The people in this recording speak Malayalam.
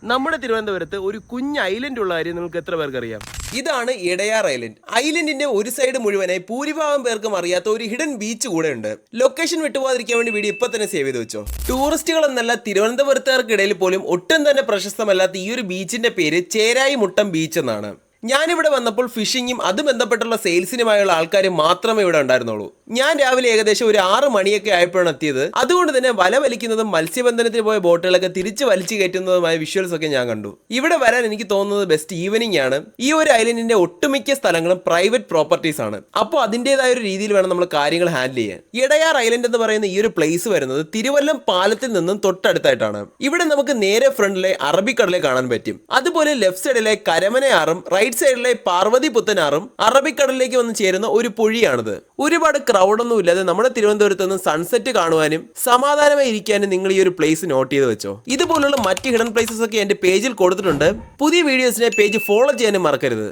നമ്മുടെ തിരുവനന്തപുരത്ത് ഒരു കുഞ്ഞ് ഐലൻഡ് ഉള്ള കാര്യം നിങ്ങൾക്ക് എത്ര പേർക്ക് അറിയാം? ഇതാണ് ഇടയാർ ഐലൻഡ്. ഐലൻഡിന്റെ ഒരു സൈഡ് മുഴുവനായി ഭൂരിഭാഗം പേർക്കും അറിയാത്ത ഒരു ഹിഡൻ ബീച്ച് കൂടെ ഉണ്ട്. ലൊക്കേഷൻ വിട്ടുപോകാതിരിക്കാൻ വേണ്ടി വീഡിയോ ഇപ്പൊ തന്നെ സേവ് ചെയ്ത് വെച്ചോ. ടൂറിസ്റ്റുകൾ എന്നല്ല തിരുവനന്തപുരത്തുകാർക്കിടയിൽ പോലും ഒട്ടും തന്നെ പ്രശസ്തമല്ലാത്ത ഈ ഒരു ബീച്ചിന്റെ പേര് ചേരായി മുട്ടം ബീച്ച് എന്നാണ്. ഞാനിവിടെ വന്നപ്പോൾ ഫിഷിങ്ങും അത് ബന്ധപ്പെട്ടുള്ള സെയിൽസിനുമായുള്ള ആൾക്കാർ മാത്രമേ ഇവിടെ ഉണ്ടായിരുന്നുള്ളൂ. ഞാൻ രാവിലെ ഏകദേശം ഒരു 6 മണിയൊക്കെ ആയപ്പോഴാണ് എത്തിയത്. അതുകൊണ്ട് തന്നെ വല വലിക്കുന്നതും മത്സ്യബന്ധനത്തിന് പോയ ബോട്ടുകളൊക്കെ തിരിച്ച് വലിച്ചു കയറ്റുന്നതുമായ വിഷ്വൽസ് ഒക്കെ ഞാൻ കണ്ടു. ഇവിടെ വരാൻ എനിക്ക് തോന്നുന്നത് ബെസ്റ്റ് ഈവനിങ് ആണ്. ഈ ഒരു ഐലൻഡിന്റെ ഒട്ടുമിക്ക സ്ഥലങ്ങളും പ്രൈവറ്റ് പ്രോപ്പർട്ടീസ് ആണ്. അപ്പോൾ അതിൻ്റെതായ ഒരു രീതിയിൽ വേണം നമ്മൾ കാര്യങ്ങൾ ഹാൻഡിൽ ചെയ്യാൻ. ഇടയാർ ഐലൻഡ് എന്ന് പറയുന്ന ഈ ഒരു പ്ലേസ് വരുന്നത് തിരുവല്ലം പാലത്തിൽ നിന്നും തൊട്ടടുത്തായിട്ടാണ്. ഇവിടെ നമുക്ക് നേരെ ഫ്രണ്ടിലെ അറബിക്കടലെ കാണാൻ പറ്റും. അതുപോലെ ലെഫ്റ്റ് സൈഡിലെ കരമനയാറും റൈറ്റ് സൈഡിലെ പാർവതി പുത്തനാറും അറബിക്കടലിലേക്ക് വന്ന് ചേരുന്ന ഒരു പൊഴിയാണിത്. ഒരുപാട് ക്രൗഡൊന്നും ഇല്ലാതെ നമ്മുടെ തിരുവനന്തപുരത്ത് നിന്ന് സൺസെറ്റ് കാണുവാനും സമാധാനമായി ഇരിക്കാനും നിങ്ങൾ ഈ ഒരു പ്ലേസ് നോട്ട് ചെയ്ത് വെച്ചോ. ഇതുപോലുള്ള മറ്റ് ഹിഡൻ പ്ലേസസ് ഒക്കെ എന്റെ പേജിൽ കൊടുത്തിട്ടുണ്ട്. പുതിയ വീഡിയോസിനെ പേജ് ഫോളോ ചെയ്യാനും മറക്കരുത്.